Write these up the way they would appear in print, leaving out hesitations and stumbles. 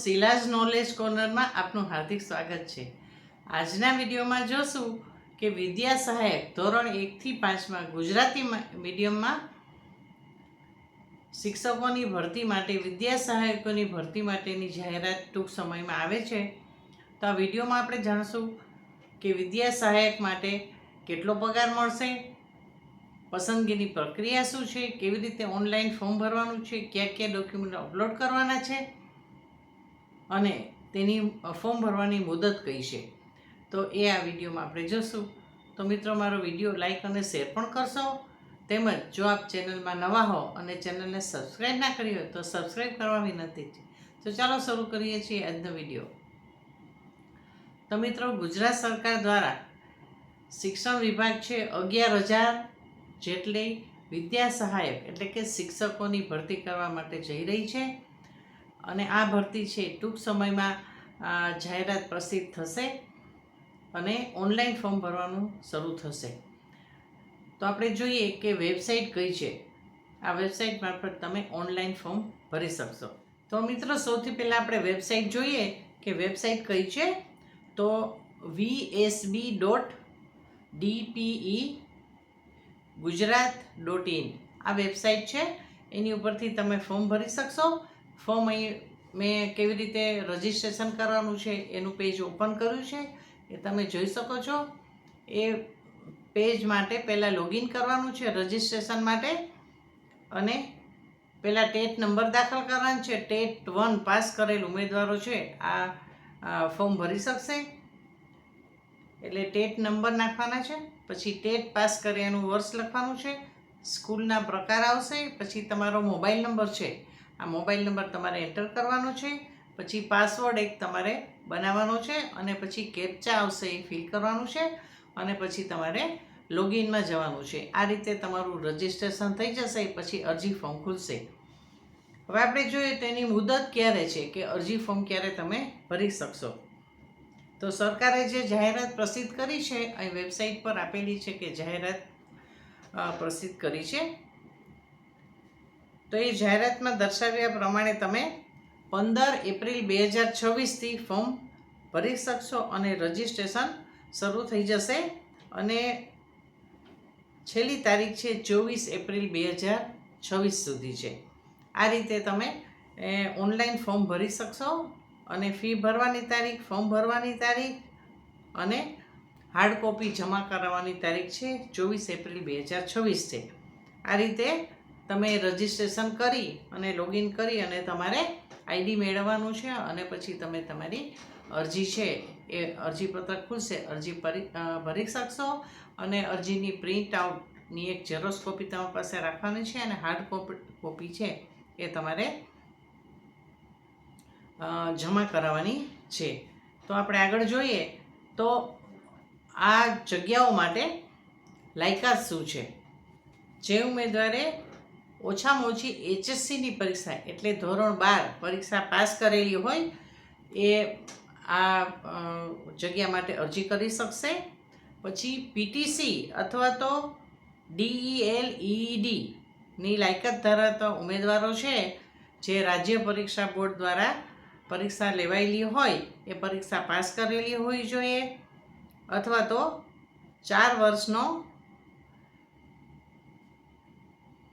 શીલાજ knowledge કોર્નરમાં આપનું હાર્દિક સ્વાગત છે। આજના વિડીયોમાં જોશું કે વિદ્યા સહાયક ધોરણ 1 થી 5માં ગુજરાતી મીડિયમમાં શિક્ષકોની ભરતી માટે વિદ્યા સહાયકોની ભરતી માટેની જાહેરાત ટૂંક સમયમાં આવે છે। તો આ વિડીયોમાં આપણે જાણશું કે વિદ્યા સહાયક માટે કેટલો પગાર મળશે, પસંદગીની પ્રક્રિયા શું છે, કેવી રીતે ઓનલાઈન ફોર્મ ભરવાનું છે, કયા કયા ડોક્યુમેન્ટ અપલોડ કરવાના છે અને તેની ફોર્મ ભરવાની મુદત કઈ છે, તો એ આ વિડીયોમાં આપણે જોશું। તો મિત્રો, મારો વિડીયો લાઈક અને શેર પણ કરશો, તેમજ જો આપ ચેનલમાં નવા હો અને ચેનલને સબસ્ક્રાઈબ ના કરી હોય તો સબસ્ક્રાઈબ કરવા વિનંતી છે। તો ચાલો શરૂ કરીએ છીએ આજનો વિડીયો। તો મિત્રો, ગુજરાત સરકાર દ્વારા શિક્ષણ વિભાગ છે 11,000 જેટલી વિદ્યા સહાયક એટલે કે શિક્ષકોની ભરતી કરવા માટે જઈ રહી છે અને આ ભરતી છે ટૂંક સમયમાં જાહેરાત પ્રસિદ્ધ થશે અને ઓનલાઈન ફોર્મ ભરવાનું શરૂ થશે। તો આપણે જોઈએ કે વેબસાઇટ કઈ છે। આ વેબસાઇટ મારફત તમે ઓનલાઈન ફોર્મ ભરી શકશો। તો મિત્રો, સૌથી પહેલાં આપણે વેબસાઇટ જોઈએ કે વેબસાઇટ કઈ છે। તો vsb.dpe.gujarat.in આ વેબસાઇટ છે, એની ઉપરથી તમે ફોર્મ ભરી શકશો। ફોર્મ અહીં મેં કેવી રીતે રજિસ્ટ્રેશન કરવાનું છે એનું પેજ ઓપન કર્યું છે, એ તમે જોઈ શકો છો। એ પેજ માટે પહેલાં લોગિન કરવાનું છે રજિસ્ટ્રેશન માટે, અને પહેલાં ટેટ નંબર દાખલ કરવાનો છે। ટેટ 1 પાસ કરેલ ઉમેદવારો છે આ ફોર્મ ભરી શકશે, એટલે ટેટ નંબર નાખવાના છે। પછી ટેટ પાસ કર્યાનું વર્ષ લખવાનું છે, સ્કૂલના પ્રકાર આવશે, પછી તમારો મોબાઈલ નંબર છે, આ મોબાઈલ નંબર તમારે એન્ટર કરવાનો છે। પછી પાસવર્ડ એક તમારે બનાવવાનો છે અને પછી કેપ્ચા આવશે એ ફિલ કરવાનું છે અને પછી તમારે લોગિનમાં જવાનું છે। આ રીતે તમારું રજિસ્ટ્રેશન થઈ જશે, પછી અરજી ફોર્મ ખુલશે। હવે આપણે જોઈએ તેની મુદત ક્યારે છે કે અરજી ફોર્મ ક્યારે તમે ભરી શકશો। તો સરકારે જે જાહેરાત પ્રસિદ્ધ કરી છે, અહીં વેબસાઇટ પર આપેલી છે કે જાહેરાત પ્રસિદ્ધ કરી છે। તો એ જાહેરાતમાં દર્શાવ્યા પ્રમાણે તમે 15 એપ્રિલ 2026થી ફોર્મ ભરી શકશો અને રજિસ્ટ્રેશન શરૂ થઈ જશે અને છેલ્લી તારીખ છે 24 એપ્રિલ 2026 સુધી છે। આ રીતે તમે ઓનલાઈન ફોર્મ ભરી શકશો અને ફી ભરવાની તારીખ, ફોર્મ ભરવાની તારીખ અને હાર્ડ કોપી જમા કરાવવાની તારીખ છે 24 એપ્રિલ 2026 છે। આ રીતે તમે રજિસ્ટ્રેશન કરી અને લોગિન કરી અને તમારે આઈડી મેળવવાનું છે અને પછી તમે તમારી અરજી છે એ અરજીપત્ર ખુલશે, અરજી ભરી શકશો અને અરજીની પ્રિન્ટ આઉટની એક ઝેરોક્ષ કોપી તમારી પાસે રાખવાની છે અને હાર્ડ કોપી છે એ તમારે જમા કરાવવાની છે। તો આપણે આગળ જોઈએ તો આ જગ્યાઓ માટે લાયકાત શું છે। જે ઉમેદવારે ઓછામાં ઓછી HSCની પરીક્ષા એટલે ધોરણ 12 પરીક્ષા પાસ કરેલી હોય એ આ જગ્યા માટે અરજી કરી શકશે। પછી PTC અથવા તો DELEDની લાયકાત ધરાવતા ઉમેદવારો છે જે રાજ્ય પરીક્ષા બોર્ડ દ્વારા પરીક્ષા લેવાયેલી હોય એ પરીક્ષા પાસ કરેલી હોવી જોઈએ, અથવા તો 4 વર્ષનો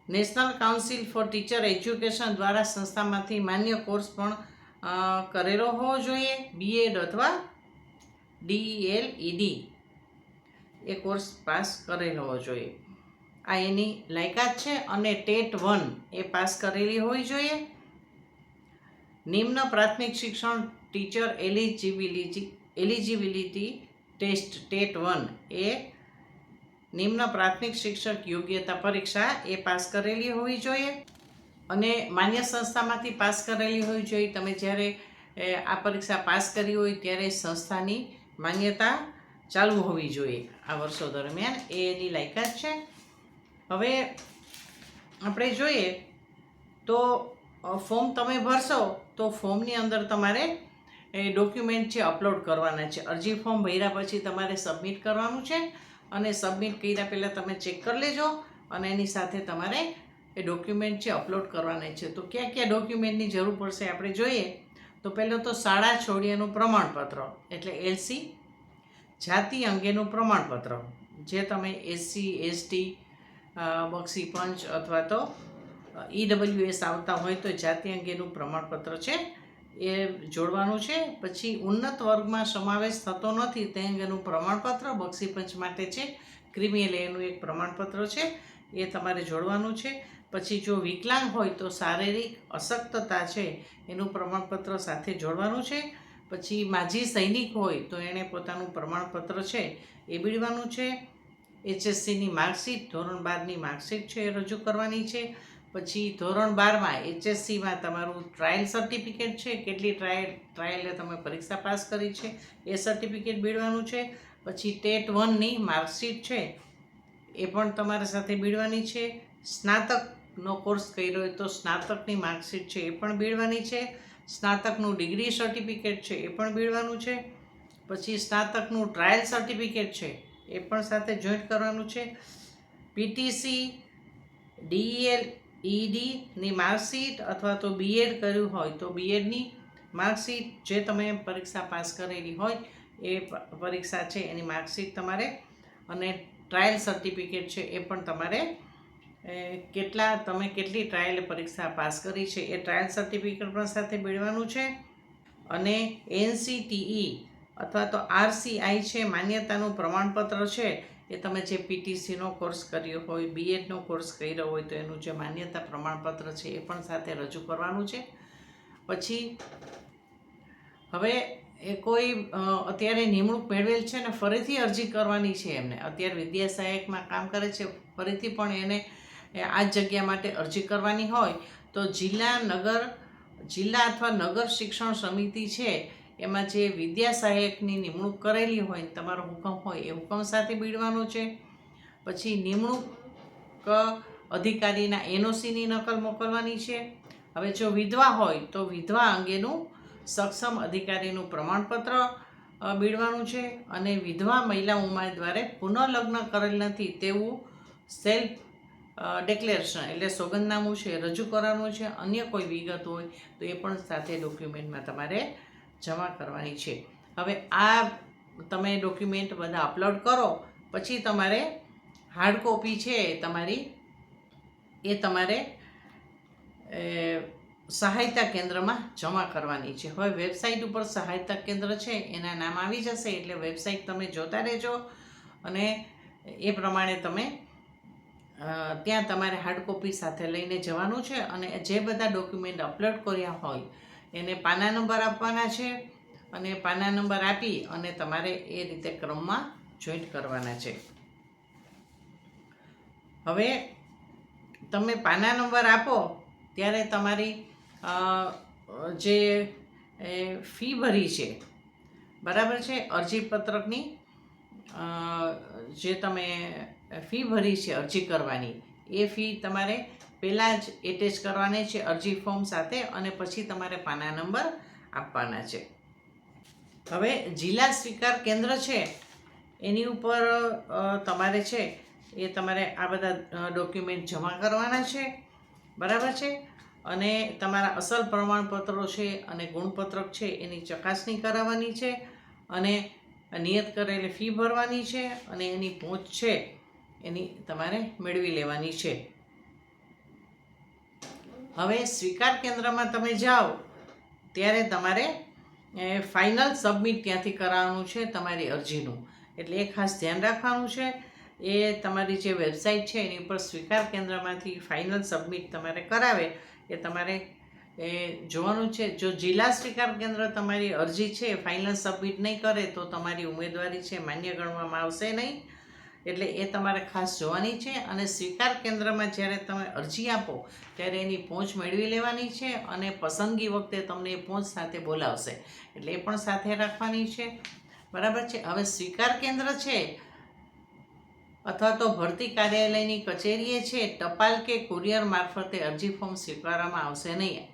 national council four teacher education દ્વારા સંસ્થામાંથી માન્ય કોર્સ પણ કરેલો હોવો જોઈએ, BEd અથવા DELED એ કોર્સ પાસ કરેલો હોવો જોઈએ। આ એની લાયકાત છે અને ટેટ 1 એ પાસ કરેલી હોવી જોઈએ। નિમ્ન પ્રાથમિક શિક્ષણ ટીચર એલિજિબિલિટી ટેસ્ટ ટેટ 1 એ નિમ્ન પ્રાથમિક શિક્ષક યોગ્યતા પરીક્ષા એ પાસ કરેલી હોવી જોઈએ અને માન્ય સંસ્થામાંથી પાસ કરેલી હોવી જોઈએ। તમે જ્યારે આ પરીક્ષા પાસ કરી હોય ત્યારે સંસ્થાની માન્યતા ચાલુ હોવી જોઈએ આ વર્ષો દરમિયાન, એ એની લાયકાત છે। હવે આપણે જોઈએ તો ફોર્મ તમે ભરશો તો ફોર્મની અંદર તમારે ડોક્યુમેન્ટ છે અપલોડ કરવાના છે। અરજી ફોર્મ ભર્યા પછી તમારે સબમિટ કરવાનું છે અને સબમિટ કર્યા પહેલાં તમે ચેક કરી લેજો અને એની સાથે તમારે એ ડોક્યુમેન્ટ છે અપલોડ કરવાના છે। તો કયા કયા ડોક્યુમેન્ટની જરૂર પડશે આપણે જોઈએ તો પહેલું તો શાળા છોડ્યાનું પ્રમાણપત્ર એટલે એલસી, જાતિ અંગેનું પ્રમાણપત્ર જે તમે એસસી, એસટી, બક્ષી પંચ અથવા તો ઈડબ્લ્યુએસ આવતા હોય તો જાતિ અંગેનું પ્રમાણપત્ર છે એ જોડવાનું છે. પછી ઉન્નત વર્ગમાં સમાવેશ થતો નથી તે અંગેનું પ્રમાણપત્ર બક્ષી પંચ માટે છે. ક્રિમી લેયરનું એક પ્રમાણપત્ર છે એ તમારે જોડવાનું છે. પછી જો વિકલાંગ હોય તો શારીરિક અશક્તતા છે એનું પ્રમાણપત્ર સાથે જોડવાનું છે. પછી માજી સૈનિક હોય તો એણે પોતાનું પ્રમાણપત્ર છે એ બીડવાનું છે. એચએસસીની માર્કશીટ, ધોરણ 12ની માર્કશીટ છે એ રજૂ કરવાની છે. પછી ધોરણ 12માં એચએસસીમાં તમારું ટ્રાયલ સર્ટિફિકેટ છે, કેટલી ટ્રાયલે તમે પરીક્ષા પાસ કરી છે એ સર્ટિફિકેટ બીડવાનું છે. પછી ટેટ 1ની માર્કશીટ છે એ પણ તમારે સાથે બીડવાની છે. સ્નાતકનો કોર્સ કર્યો હોય તો સ્નાતકની માર્કશીટ છે એ પણ બીડવાની છે. સ્નાતકનું ડિગ્રી સર્ટિફિકેટ છે એ પણ બીડવાનું છે. પછી સ્નાતકનું ટ્રાયલ સર્ટિફિકેટ છે એ પણ સાથે જોઈન્ટ કરવાનું છે. પીટીસી, ડીઈએલ, ઈડીની માર્કશીટ અથવા તો બીએડ કર્યું હોય તો બીએડની માર્કશીટ, જે તમે પરીક્ષા પાસ કરેલી હોય એ પરીક્ષા છે એની માર્કશીટ તમારે, અને ટ્રાયલ સર્ટિફિકેટ છે એ પણ તમારે તમે કેટલી ટ્રાયલ પરીક્ષા પાસ કરી છે એ ટ્રાયલ સર્ટિફિકેટ પણ સાથે મેળવવાનું છે. અને એનસીટીઈ અથવા તો આરસીઆઈ છે માન્યતાનું પ્રમાણપત્ર છે એ તમે જે પીટીસીનો કોર્સ કર્યો હોય, બીએડનો કોર્સ કર્યો હોય તો એનું જે માન્યતા પ્રમાણપત્ર છે એ પણ સાથે રજૂ કરવાનું છે. પછી હવે એ કોઈ અત્યારે નિમણૂક મેળવેલ છે ને ફરીથી અરજી કરવાની છે એમને, અત્યારે વિદ્યા સહાયકમાં કામ કરે છે, ફરીથી પણ એને આ જગ્યા માટે અરજી કરવાની હોય તો જિલ્લા અથવા નગર શિક્ષણ સમિતિ છે એમાં જે વિદ્યા સહાયકની નિમણૂક કરેલી હોય તમારો હુકમ હોય એ હુકમ સાથે બીડવાનો છે. પછી નિમણૂક અધિકારીના એનઓસીની નકલ મોકલવાની છે. હવે જો વિધવા હોય તો વિધવા અંગેનું સક્ષમ અધિકારીનું પ્રમાણપત્ર બીડવાનું છે. અને વિધવા મહિલા ઉમેદવારે પુનઃલગ્ન કરેલ નથી તેવું સેલ્ફ ડિક્લેરેશન એટલે સોગંદનામું છે રજૂ કરવાનું છે. અન્ય કોઈ વિગત હોય તો એ પણ સાથે ડોક્યુમેન્ટમાં તમારે જમા કરવાની છે. હવે આ તમે ડોક્યુમેન્ટ બધા અપલોડ કરો પછી તમારે હાર્ડ કોપી છે તમારે સહાયતા કેન્દ્રમાં જમા કરવાની છે. હવે વેબસાઇટ ઉપર સહાયતા કેન્દ્ર છે એના નામ આવી જશે એટલે વેબસાઇટ તમે જોતા રહેજો અને એ પ્રમાણે તમે ત્યાં તમારે હાર્ડ કોપી સાથે લઈને જવાનું છે. અને જે બધા ડોક્યુમેન્ટ અપલોડ કર્યા હોય એને પાના નંબર આપવાના છે અને પાના નંબર આપી અને તમારે એ રીતે ક્રમમાં જોઈન્ટ કરવાના છે. હવે તમે પાના નંબર આપો ત્યારે તમારી જે ફી ભરી છે બરાબર છે, અરજીપત્રકની જે તમે ફી ભરી છે અરજી કરવાની એ ફી તમારે પહેલાં જ એટેચ કરવાની છે અરજી ફોર્મ સાથે અને પછી તમારે પાના નંબર આપવાના છે. હવે જિલ્લા સ્વીકાર કેન્દ્ર છે એની ઉપર તમારે છે એ તમારે આ બધા ડોક્યુમેન્ટ જમા કરવાના છે બરાબર છે. અને તમારા અસલ પ્રમાણપત્રો છે અને ગુણપત્રક છે એની ચકાસણી કરાવવાની છે અને નિયત કરેલી ફી ભરવાની છે અને એની પહોંચ છે એની તમારે મેળવી લેવાની છે. હવે સ્વીકાર કેન્દ્રમાં તમે જાઓ ત્યારે તમારે ફાઇનલ સબમિટ ત્યાંથી કરાવવાનું છે તમારી અરજીનું, એટલે એ ખાસ ધ્યાન રાખવાનું છે. એ તમારી જે વેબસાઇટ છે એની ઉપર સ્વીકાર કેન્દ્રમાંથી ફાઇનલ સબમિટ તમારે કરાવે એ તમારે જોવાનું છે. જો જિલ્લા સ્વીકાર કેન્દ્ર તમારી અરજી છે ફાઇનલ સબમિટ નહીં કરે તો તમારી ઉમેદવારી છે માન્ય ગણવામાં આવશે નહીં, એટલે એ તમારે ખાસ જોવાની છે. અને સ્વીકાર કેન્દ્રમાં જ્યારે તમે અરજી આપો ત્યારે એની પહોંચ મેળવી લેવાની છે અને પસંદગી વખતે તમને એ પહોંચ સાથે બોલાવશે એટલે એ પણ સાથે રાખવાની છે બરાબર છે. હવે સ્વીકાર કેન્દ્ર છે અથવા તો ભરતી કાર્યાલયની કચેરીએ છે ટપાલ કે કુરિયર મારફતે અરજી ફોર્મ સ્વીકારવામાં આવશે નહીં.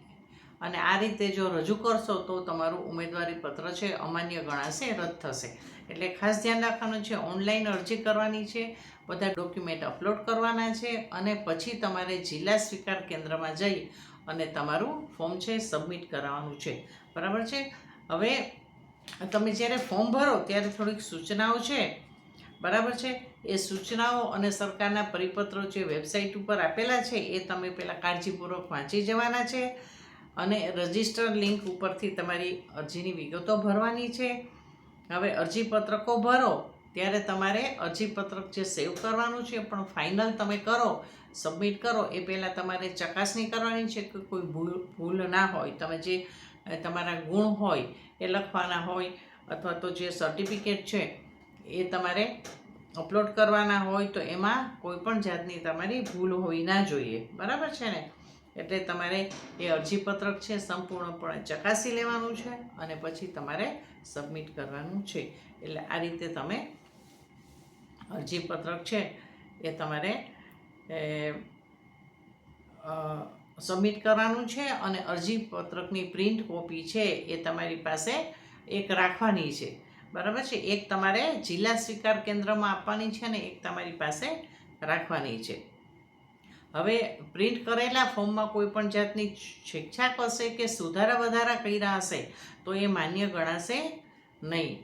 અને આ રીતે જો રજૂ કરશો તો તમારું ઉમેદવારી પત્ર છે અમાન્ય ગણાશે, રદ થશે. એટલે ખાસ ધ્યાન રાખવાનું છે, ઓનલાઈન અરજી કરવાની છે, બધા ડોક્યુમેન્ટ અપલોડ કરવાના છે અને પછી તમારે જિલ્લા સ્વીકાર કેન્દ્રમાં જઈ અને તમારું ફોર્મ છે સબમિટ કરાવવાનું છે. બરાબર છે. હવે તમે જ્યારે ફોર્મ ભરો ત્યારે થોડીક સૂચનાઓ છે, બરાબર છે, એ સૂચનાઓ અને સરકારના પરિપત્રો જે વેબસાઇટ ઉપર આપેલા છે એ તમે પહેલાં કાળજીપૂર્વક વાંચી જવાના છે અને રજિસ્ટર લિંક ઉપરથી તમારી અરજીની વિગતો ભરવાની છે. હવે અરજીપત્રકો ભરો ત્યારે તમારે અરજીપત્રક જે સેવ કરવાનું છે પણ ફાઇનલ તમે કરો, સબમિટ કરો એ પહેલાં તમારે ચકાસણી કરવાની છે કે કોઈ ભૂલ ના હોય. તમે જે તમારા ગુણ હોય એ લખવાના હોય અથવા તો જે સર્ટિફિકેટ છે એ તમારે અપલોડ કરવાના હોય તો એમાં કોઈ પણ જાતની તમારી ભૂલ હોવી ના જોઈએ. બરાબર છે ને. એટલે તમારે એ અરજીપત્રક છે સંપૂર્ણપણે ચકાસી લેવાનું છે અને પછી તમારે સબમિટ કરવાનું છે. એટલે આ રીતે તમે અરજીપત્રક છે એ તમારે સબમિટ કરવાનું છે અને અરજીપત્રકની પ્રિન્ટ કોપી છે એ તમારી પાસે એક રાખવાની છે. બરાબર છે. એક તમારે જિલ્લા સ્વીકાર કેન્દ્રમાં આપવાની છે અને એક તમારી પાસે રાખવાની છે. હવે પ્રિન્ટ કરેલા ફોર્મમાં કોઈ પણ જાતની છેકછાક હશે કે સુધારા વધારા કર્યા હશે તો એ માન્ય ગણાશે નહીં.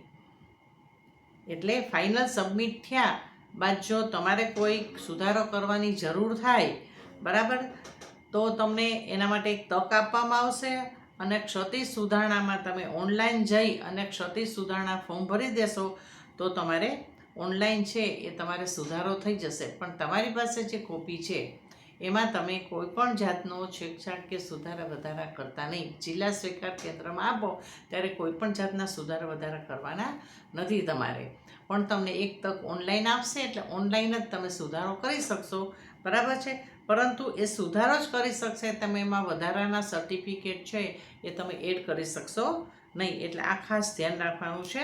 એટલે ફાઇનલ સબમિટ થયા બાદ જો તમારે કોઈ સુધારો કરવાની જરૂર થાય, બરાબર, તો તમને એના માટે એક તક આપવામાં આવશે અને ક્ષતિ સુધારણામાં તમે ઓનલાઈન જઈ અને ક્ષતિ સુધારણા ફોર્મ ભરી દેશો તો તમારે ઓનલાઈન છે એ તમારે સુધારો થઈ જશે. પણ તમારી પાસે જે કોપી છે એમાં તમે કોઈ પણ જાતનો છેકછાક કે સુધારા વધારા કરતા નહીં. જિલ્લા સ્વીકાર કેન્દ્રમાં આપો ત્યારે કોઈ પણ જાતના સુધારા વધારા કરવાના નથી તમારે. પણ તમને એક તક ઓનલાઈન આપશે એટલે ઓનલાઈન જ તમે સુધારો કરી શકશો. બરાબર છે. પરંતુ એ સુધારો જ કરી શકશે, તમે એમાં વધારાના સર્ટિફિકેટ છે એ તમે એડ કરી શકશો નહીં. એટલે આ ખાસ ધ્યાન રાખવાનું છે.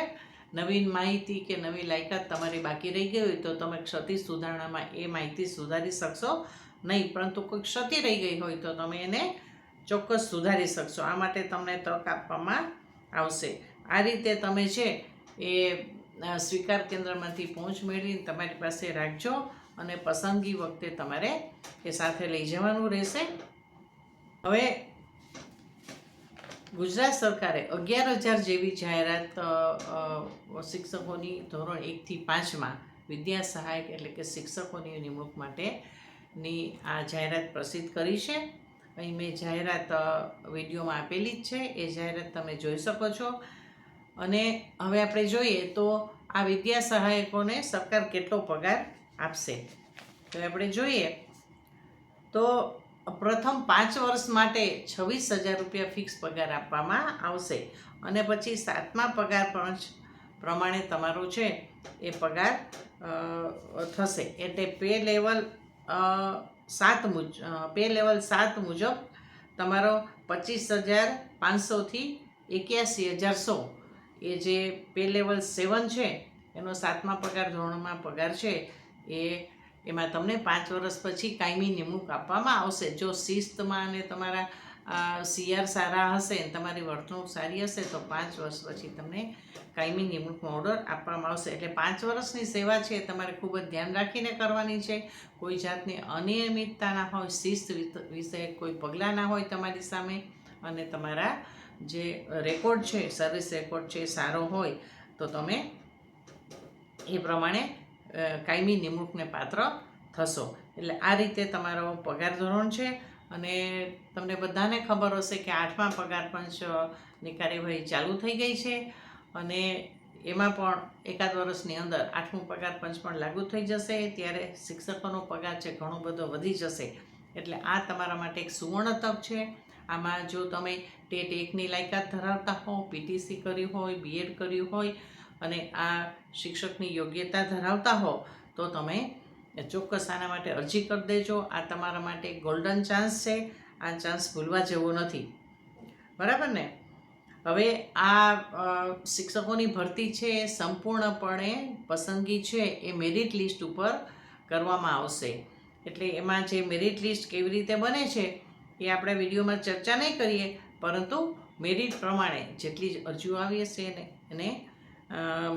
નવીન માહિતી કે નવી લાયકાત તમારી બાકી રહી ગઈ હોય તો તમે ક્ષતિ સુધારણામાં એ માહિતી સુધારી શકશો નહીં, પરંતુ કોઈ ક્ષતિ રહી ગઈ હોય તો તમે એને ચોક્કસ સુધારી શકશો. આ માટે તમને તક આપવામાં આવશે. આ રીતે તમે છે એ સ્વીકાર કેન્દ્રમાંથી પહોંચ મેળવીને તમારી પાસે રાખજો અને પસંદગી વખતે તમારે એ સાથે લઈ જવાનું રહેશે. હવે ગુજરાત સરકારે 11,000 જેવી જાહેરાત શિક્ષકોની ધોરણ 1 થી 5માં વિદ્યા સહાયક એટલે કે શિક્ષકોની નિમણૂક માટેની આ જાહેરાત પ્રસિદ્ધ કરી છે. અહીં મેં જાહેરાત વિડીયોમાં આપેલી જ છે, એ જાહેરાત તમે જોઈ શકો છો. અને હવે આપણે જોઈએ તો આ વિદ્યા સહાયકોને સરકાર કેટલો પગાર આપશે તો આપણે જોઈએ તો પ્રથમ 5 વર્ષ માટે 26,000 રૂપિયા ફિક્સ પગાર આપવામાં આવશે અને પછી 7મા પગાર પંચ પ્રમાણે તમારો છે એ પગાર થશે. એટલે પે લેવલ 7 મુજબ તમારો 25,500 થી 81,100 એ જે પે લેવલ 7 છે એનો 7મા પગાર ધોરણમાં પગાર છે એમાં તમને 5 વર્ષ પછી કાયમી નિમણૂક આપવામાં આવશે. જો શિસ્તમાં અને તમારા CR સારા હશે, તમારી વર્તણૂક સારી હશે તો 5 વર્ષ પછી તમને કાયમી નિમણૂકનો ઓર્ડર આપવામાં આવશે. એટલે 5 વર્ષની સેવા છે એ તમારે ખૂબ જ ધ્યાન રાખીને કરવાની છે. કોઈ જાતની અનિયમિતતા ના હોય, શિસ્ત વિશે કોઈ પગલાં ના હોય તમારી સામે અને તમારા જે રેકોર્ડ છે, સર્વિસ રેકોર્ડ છે એ સારો હોય તો તમે એ પ્રમાણે કાયમી નિમણૂકને પાત્ર થશો. એટલે આ રીતે તમારો પગાર ધોરણ છે. અને તમને બધાને ખબર હશે કે 8મા પગાર પંચની કાર્યવાહી ચાલુ થઈ ગઈ છે અને એમાં પણ એકાદ વર્ષની અંદર 8મું પગાર પંચ પણ લાગુ થઈ જશે. ત્યારે શિક્ષકોનો પગાર છે ઘણો બધો વધી જશે. એટલે આ તમારા માટે એક સુવર્ણ તક છે. આમાં જો તમે ટેટ 1ની લાયકાત ધરાવતા હો, PTC કર્યું હોય, B.Ed કર્યું હોય અને આ શિક્ષકની યોગ્યતા ધરાવતા હો તો તમે ચોક્કસ આના માટે અરજી કરી દેજો. આ તમારા માટે ગોલ્ડન ચાન્સ છે. આ ચાન્સ ભૂલવા જેવો નથી. બરાબર ને. હવે આ શિક્ષકોની ભરતી છે એ સંપૂર્ણપણે પસંદગી છે એ મેરિટ લિસ્ટ ઉપર કરવામાં આવશે. એટલે એમાં જે મેરિટ લિસ્ટ કેવી રીતે બને છે એ આપણે વિડીયોમાં ચર્ચા નહીં કરીએ, પરંતુ મેરિટ પ્રમાણે જેટલી જ અરજીઓ આવી હશે એને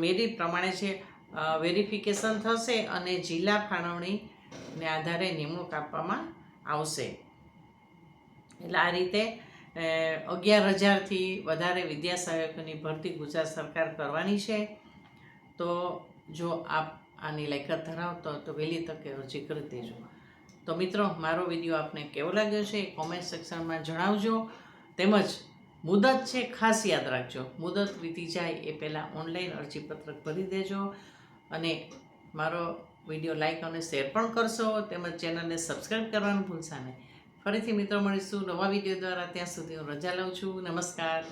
મેરિટ પ્રમાણે છે વેરિફિકેશન થશે અને જિલ્લા ફાળવણીને આધારે નિમણૂક આપવામાં આવશે. એટલે આ રીતે 11,000થી વધારે વિદ્યા સહાયકોની ભરતી ગુજરાત સરકાર કરવાની છે. તો જો આપ આની લાયકાત ધરાવતો તો વહેલી તકે અરજી કરી દેજો. તો મિત્રો, મારો વિડીયો આપને કેવો લાગ્યો છે એ કોમેન્ટ સેક્શનમાં જણાવજો. તેમજ મુદત છે ખાસ યાદ રાખજો, મુદત વીતી જાય એ પહેલાં ઓનલાઈન અરજીપત્રક ભરી દેજો અને મારો વિડીયો લાઈક અને શેર પણ કરશો. તેમજ ચેનલને સબસ્ક્રાઈબ કરવાનું ભૂલશા નહીં. ફરીથી મિત્રો મળીશું નવા વિડીયો દ્વારા. ત્યાં સુધી હું રજા લઉં છું. નમસ્કાર.